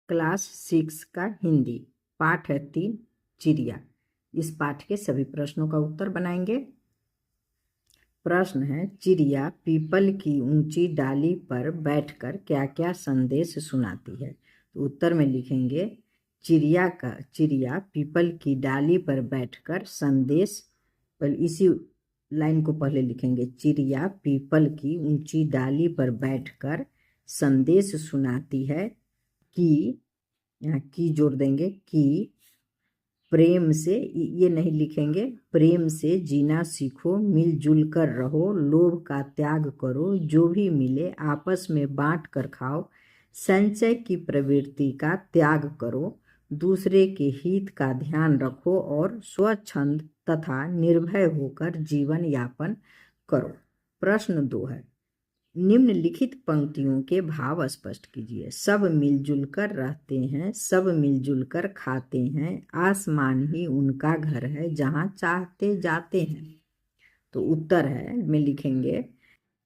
Class 6 का हिंदी पाठ है 3 चिड़िया। इस पाठ के सभी प्रश्नों का उत्तर बनाएंगे। प्रश्न है, चिड़िया पीपल की ऊंची डाली पर बैठकर क्या क्या संदेश सुनाती है। तो उत्तर में लिखेंगे चिड़िया पीपल की डाली पर बैठकर संदेश। इसी लाइन को पहले लिखेंगे, चिड़िया पीपल की ऊंची डाली पर बैठकर संदेश सुनाती है कि, यहाँ की जोड़ देंगे, कि प्रेम से, ये नहीं लिखेंगे, प्रेम से जीना सीखो, मिलजुल कर रहो, लोभ का त्याग करो, जो भी मिले आपस में बांट कर खाओ, संचय की प्रवृत्ति का त्याग करो, दूसरे के हित का ध्यान रखो और स्वच्छंद तथा निर्भय होकर जीवन यापन करो। प्रश्न 2 है, निम्नलिखित पंक्तियों के भाव स्पष्ट कीजिए। सब मिलजुल कर रहते हैं, सब मिलजुल कर खाते हैं, आसमान ही उनका घर है जहाँ चाहते जाते हैं। तो उत्तर है में लिखेंगे,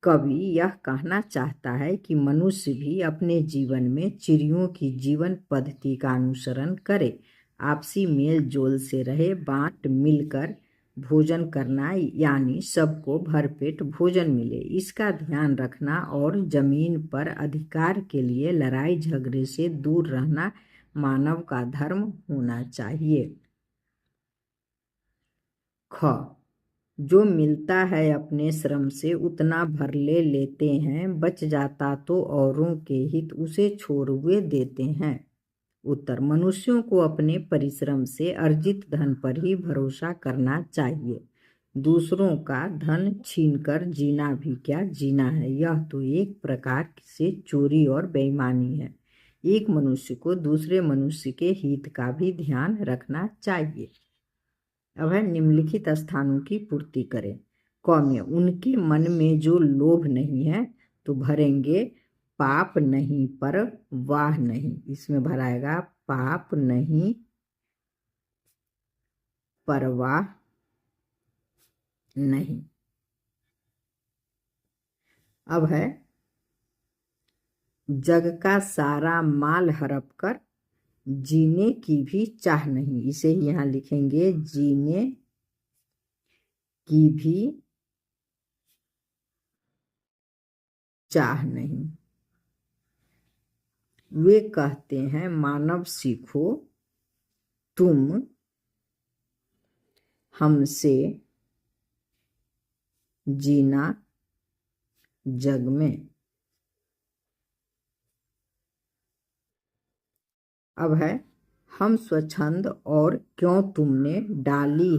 कवि यह कहना चाहता है कि मनुष्य भी अपने जीवन में चिड़ियों की जीवन पद्धति का अनुसरण करे, आपसी मेल जोल से रहे, बांट मिलकर भोजन करना, यानी सबको भरपेट भोजन मिले, इसका ध्यान रखना और जमीन पर अधिकार के लिए लड़ाई झगड़े से दूर रहना मानव का धर्म होना चाहिए। ख, जो मिलता है अपने श्रम से उतना भर ले लेते हैं, बच जाता तो औरों के हित उसे छोड़ हुए देते हैं। उत्तर, मनुष्यों को अपने परिश्रम से अर्जित धन पर ही भरोसा करना चाहिए। दूसरों का धन छीनकर जीना भी क्या जीना है, यह तो एक प्रकार से चोरी और बेईमानी है। एक मनुष्य को दूसरे मनुष्य के हित का भी ध्यान रखना चाहिए। अब है, निम्नलिखित स्थानों की पूर्ति करें। क में, उनके मन में जो लोभ नहीं है, तो भरेंगे पाप नहीं पर वाह नहीं, इसमें भराएगा पाप नहीं परवाह नहीं। अब है, जग का सारा माल हड़प कर जीने की भी चाह नहीं, इसे ही यहाँ लिखेंगे, जीने की भी चाह नहीं। वे कहते हैं मानव सीखो तुम हमसे जीना जग में। अब है, हम स्वच्छंद और क्यों तुमने डाली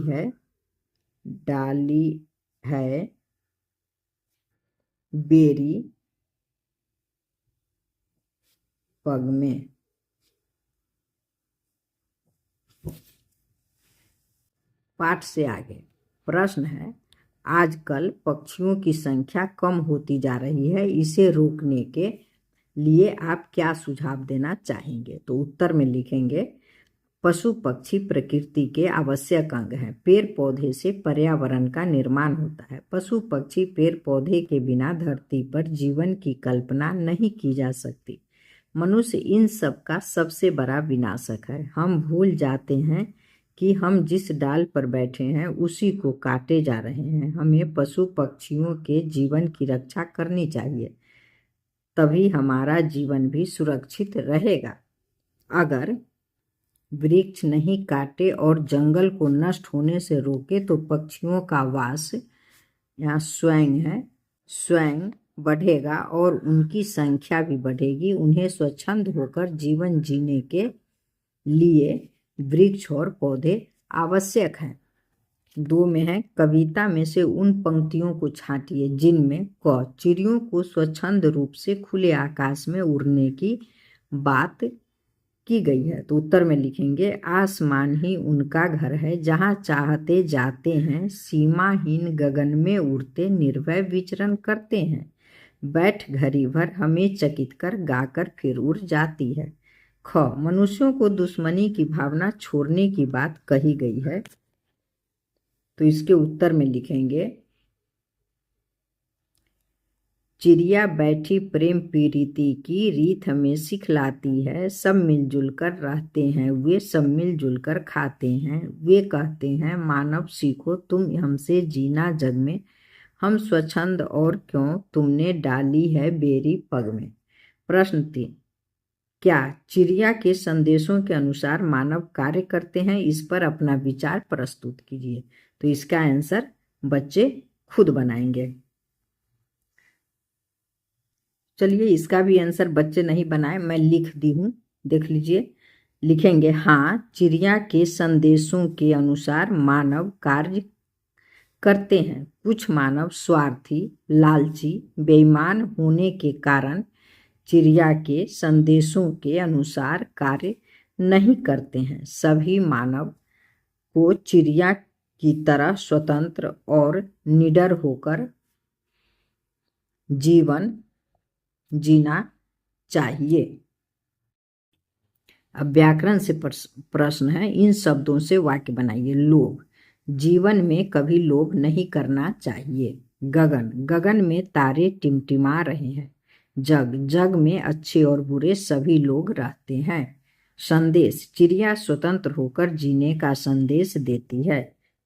है बेरी पग में। पाठ से आगे प्रश्न है, आजकल पक्षियों की संख्या कम होती जा रही है, इसे रोकने के लिए आप क्या सुझाव देना चाहेंगे। तो उत्तर में लिखेंगे, पशु पक्षी प्रकृति के आवश्यक अंग हैं। पेड़ पौधे से पर्यावरण का निर्माण होता है। पशु पक्षी पेड़ पौधे के बिना धरती पर जीवन की कल्पना नहीं की जा सकती। मनुष्य इन सब का सबसे बड़ा विनाशक है। हम भूल जाते हैं कि हम जिस डाल पर बैठे हैं उसी को काटे जा रहे हैं। हमें पशु पक्षियों के जीवन की रक्षा करनी चाहिए, तभी हमारा जीवन भी सुरक्षित रहेगा। अगर वृक्ष नहीं काटे और जंगल को नष्ट होने से रोके तो पक्षियों का वास, यहाँ स्वयं बढ़ेगा और उनकी संख्या भी बढ़ेगी। उन्हें स्वच्छंद होकर जीवन जीने के लिए वृक्ष और पौधे आवश्यक हैं। 2 में है, कविता में से उन पंक्तियों को छांटिए जिनमें क, चिड़ियों को स्वच्छंद रूप से खुले आकाश में उड़ने की बात की गई है। तो उत्तर में लिखेंगे, आसमान ही उनका घर है जहाँ चाहते जाते हैं, सीमाहीन गगन में उड़ते निर्भय विचरण करते हैं, बैठ घड़ी भर हमें चकित कर गाकर फिर उड़ जाती है। ख, मनुष्यों को दुश्मनी की भावना छोड़ने की बात कही गई है। तो इसके उत्तर में लिखेंगे, चिड़िया बैठी प्रेम प्रीति की रीत हमें सिखलाती है। सब मिलजुल कर रहते हैं वे, सब मिलजुल कर खाते हैं वे। कहते हैं मानव सीखो तुम हमसे जीना जग में, हम स्वच्छंद और क्यों तुमने डाली है बेरी पग में। प्रश्न 3, क्या चिड़िया के संदेशों के अनुसार मानव कार्य करते हैं? इस पर अपना विचार प्रस्तुत कीजिए। तो इसका आंसर बच्चे खुद बनाएंगे। चलिए इसका भी आंसर बच्चे नहीं बनाए, मैं लिख दी हूँ, देख लीजिए। लिखेंगे हाँ, चिड़िया के संदेशों के अनुसार मानव कार्य करते हैं। कुछ मानव स्वार्थी, लालची, बेईमान होने के कारण चिड़िया के संदेशों के अनुसार कार्य नहीं करते हैं। सभी मानव को चिड़िया की तरह स्वतंत्र और निडर होकर जीवन जीना चाहिए। अब व्याकरण से प्रश्न है, इन शब्दों से वाक्य बनाइए। लोभ, जीवन में कभी लोभ नहीं करना चाहिए। गगन, गगन में तारे टिमटिमा रहे हैं। जग, जग में अच्छे और बुरे सभी लोग रहते हैं। संदेश, चिड़िया स्वतंत्र होकर जीने का संदेश देती है।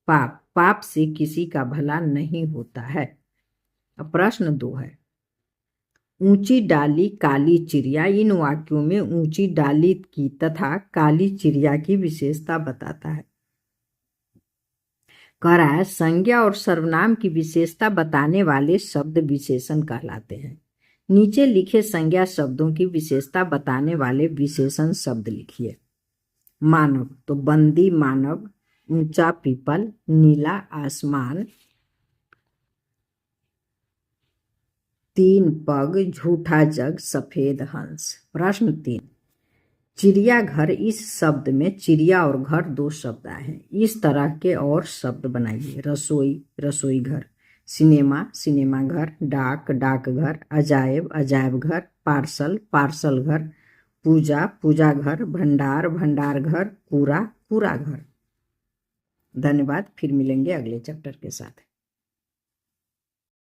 पाप, पाप से किसी का भला नहीं होता है। अब प्रश्न 2 है, ऊंची डाली काली चिड़िया, इन वाक्यों में ऊंची डाली की तथा काली चिड़िया की विशेषता बताता है। कह रहा है संज्ञा और सर्वनाम की विशेषता बताने वाले शब्द विशेषण कहलाते हैं। नीचे लिखे संज्ञा शब्दों की विशेषता बताने वाले विशेषण शब्द लिखिए। मानव, तो बंदी मानव, ऊंचा पीपल, नीला आसमान, 3 पग, झूठा जग, सफेद हंस। प्रश्न 3, चिड़ियाघर, इस शब्द में चिड़िया और घर 2 शब्द आए हैं। इस तरह के और शब्द बनाइए। रसोई, रसोई घर, सिनेमा, सिनेमा घर, डाक, डाकघर, अजायब, अजायब घर, पार्सल, पार्सल घर, पूजा, पूजा घर, भंडार, भंडार घर, कूड़ा, कूड़ा घर। धन्यवाद, फिर मिलेंगे अगले चैप्टर के साथ।